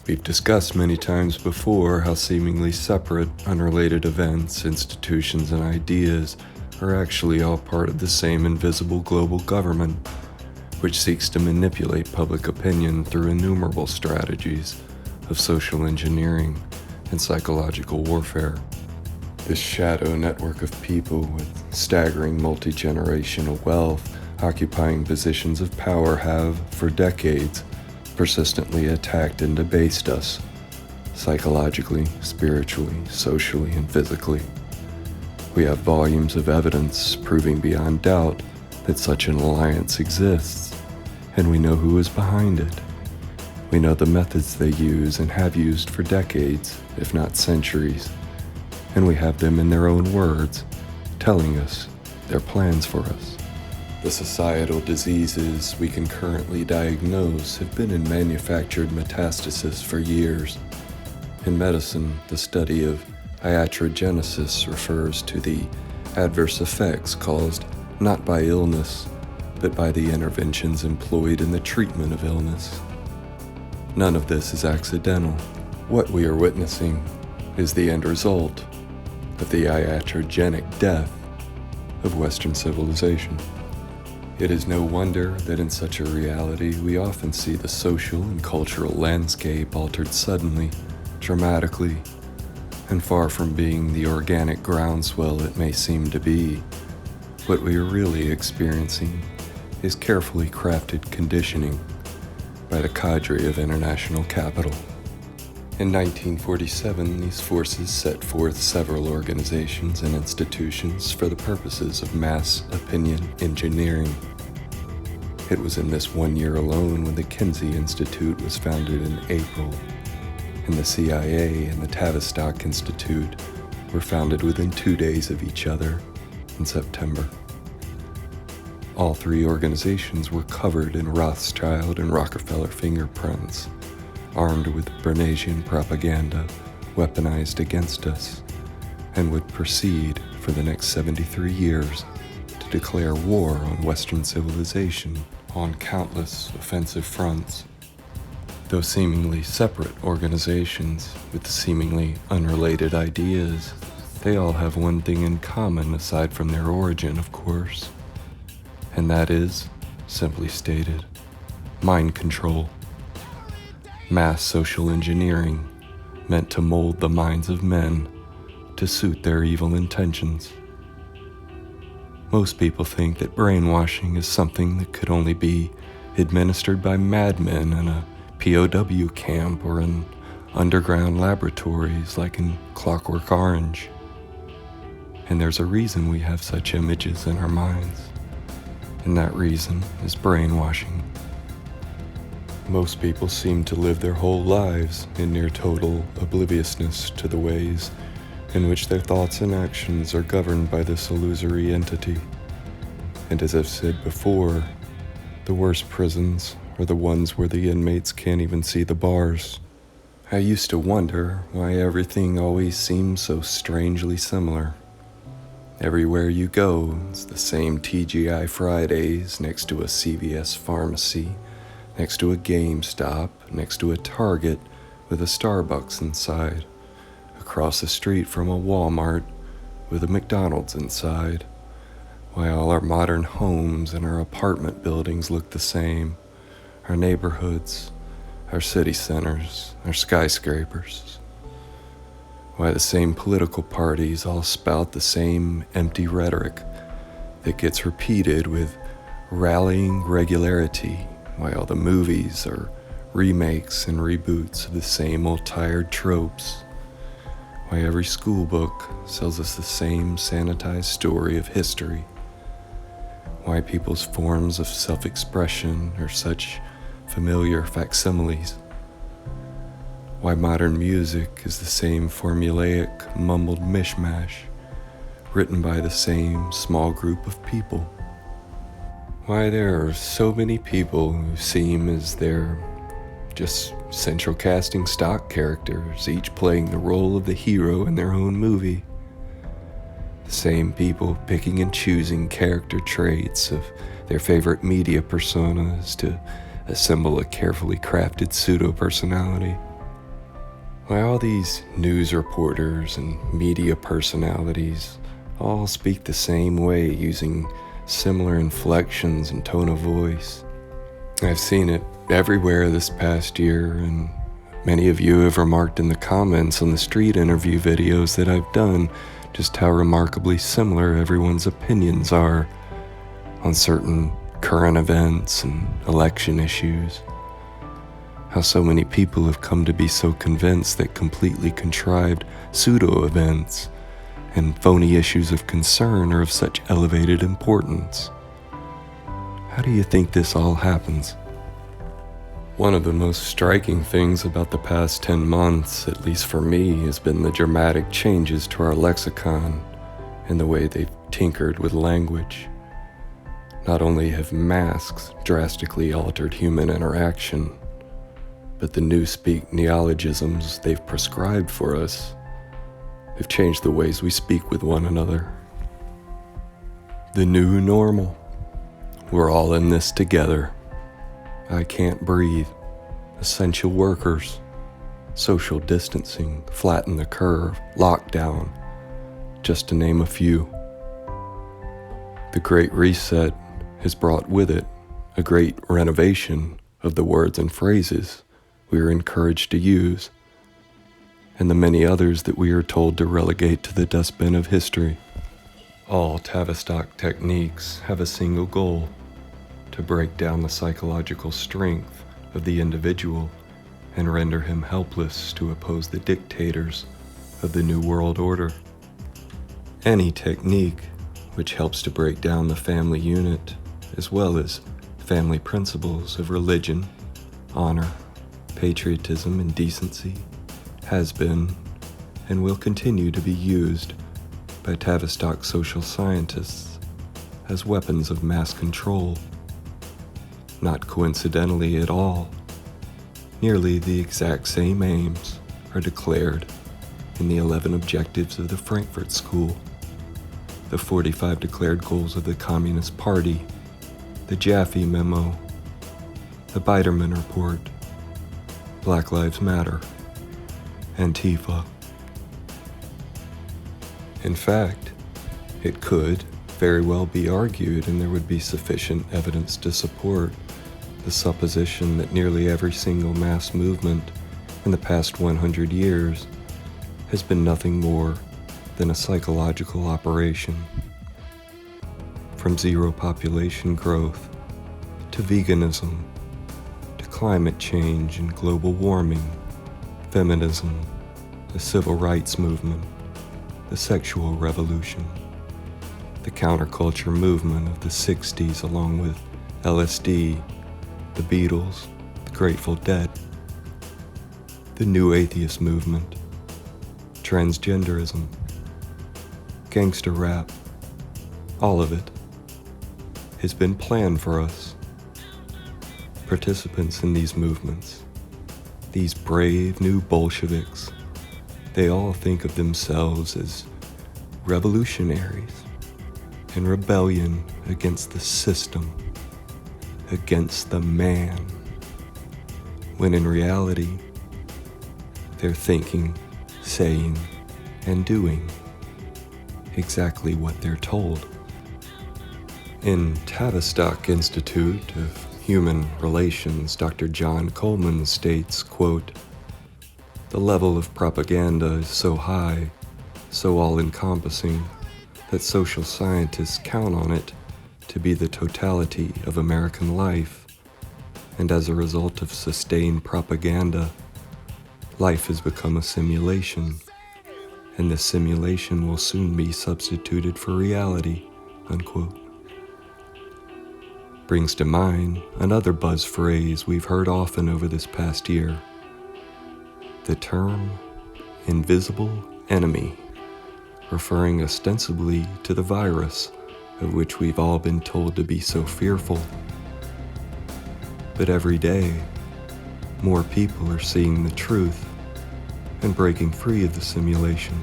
We've discussed many times before how seemingly separate, unrelated events, institutions, and ideas are actually all part of the same invisible global government, which seeks to manipulate public opinion through innumerable strategies of social engineering and psychological warfare. This shadow network of people with staggering multi-generational wealth occupying positions of power have, for decades, persistently attacked and debased us, psychologically, spiritually, socially, and physically. We have volumes of evidence proving beyond doubt that such an alliance exists, and we know who is behind it. We know the methods they use and have used for decades, if not centuries, and we have them in their own words, telling us their plans for us. The societal diseases we can currently diagnose have been in manufactured metastasis for years. In medicine, the study of iatrogenesis refers to the adverse effects caused not by illness, but by the interventions employed in the treatment of illness. None of this is accidental. What we are witnessing is the end result of the iatrogenic death of Western civilization. It is no wonder that in such a reality we often see the social and cultural landscape altered suddenly, dramatically, and far from being the organic groundswell it may seem to be. What we are really experiencing is carefully crafted conditioning by the cadre of international capital. In 1947, these forces set forth several organizations and institutions for the purposes of mass opinion engineering. It was in this 1 year alone when the Kinsey Institute was founded in April, and the CIA and the Tavistock Institute were founded within 2 days of each other in September. All three organizations were covered in Rothschild and Rockefeller fingerprints, armed with Bernaysian propaganda weaponized against us, and would proceed for the next 73 years to declare war on Western civilization on countless offensive fronts. Though seemingly separate organizations with seemingly unrelated ideas, they all have one thing in common aside from their origin, of course, and that is, simply stated, mind control. Mass social engineering meant to mold the minds of men to suit their evil intentions. Most people think that brainwashing is something that could only be administered by madmen in a POW camp or in underground laboratories like in Clockwork Orange. And there's a reason we have such images in our minds, and that reason is brainwashing. Most people seem to live their whole lives in near total obliviousness to the ways in which their thoughts and actions are governed by this illusory entity. And as I've said before, the worst prisons are the ones where the inmates can't even see the bars. I used to wonder why everything always seems so strangely similar. Everywhere you go, it's the same TGI Fridays next to a CVS pharmacy, next to a GameStop, next to a Target with a Starbucks inside, across the street from a Walmart with a McDonald's inside, while all our modern homes and our apartment buildings look the same, our neighborhoods, our city centers, our skyscrapers. Why the same political parties all spout the same empty rhetoric that gets repeated with rallying regularity, while the movies are remakes and reboots of the same old tired tropes. Why every school book sells us the same sanitized story of history. Why people's forms of self-expression are such familiar facsimiles. Why modern music is the same formulaic, mumbled mishmash, written by the same small group of people. Why there are so many people who seem as they're just central casting stock characters, each playing the role of the hero in their own movie. The same people picking and choosing character traits of their favorite media personas to assemble a carefully crafted pseudo-personality. Why all these news reporters and media personalities all speak the same way, using similar inflections and tone of voice. I've seen it everywhere this past year, and many of you have remarked in the comments on the street interview videos that I've done just how remarkably similar everyone's opinions are on certain current events and election issues. How so many people have come to be so convinced that completely contrived pseudo-events and phony issues of concern are of such elevated importance. How do you think this all happens? One of the most striking things about the past 10 months, at least for me, has been the dramatic changes to our lexicon and the way they've tinkered with language. Not only have masks drastically altered human interaction, but the newspeak neologisms they've prescribed for us have changed the ways we speak with one another. The new normal. We're all in this together. I can't breathe. Essential workers. Social distancing, flatten the curve, lockdown, just to name a few. The Great Reset has brought with it a great renovation of the words and phrases we are encouraged to use, and the many others that we are told to relegate to the dustbin of history. All Tavistock techniques have a single goal: to break down the psychological strength of the individual and render him helpless to oppose the dictators of the New World Order. Any technique which helps to break down the family unit, as well as family principles of religion, honor, patriotism, and decency, has been and will continue to be used by Tavistock social scientists as weapons of mass control. Not coincidentally at all, nearly the exact same aims are declared in the 11 objectives of the Frankfurt School, the 45 declared goals of the Communist Party, the Jaffe Memo, the Biderman Report, Black Lives Matter, Antifa. In fact, it could very well be argued, and there would be sufficient evidence to support the supposition that nearly every single mass movement in the past 100 years has been nothing more than a psychological operation. From zero population growth to veganism, to climate change and global warming, feminism, the civil rights movement, the sexual revolution, the counterculture movement of the 60s along with LSD, the Beatles, the Grateful Dead, the new atheist movement, transgenderism, gangster rap, all of it has been planned for us. Participants in these movements, these brave new Bolsheviks, they all think of themselves as revolutionaries in rebellion against the system, against the man, when in reality, they're thinking, saying, and doing exactly what they're told. In Tavistock Institute of Human Relations, Dr. John Coleman states, quote, "The level of propaganda is so high, so all-encompassing, that social scientists count on it to be the totality of American life, and as a result of sustained propaganda, life has become a simulation, and this simulation will soon be substituted for reality," unquote. Brings to mind another buzz phrase we've heard often over this past year, the term invisible enemy, referring ostensibly to the virus of which we've all been told to be so fearful. But every day, more people are seeing the truth and breaking free of the simulation,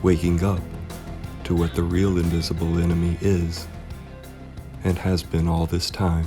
waking up to what the real invisible enemy is and has been all this time.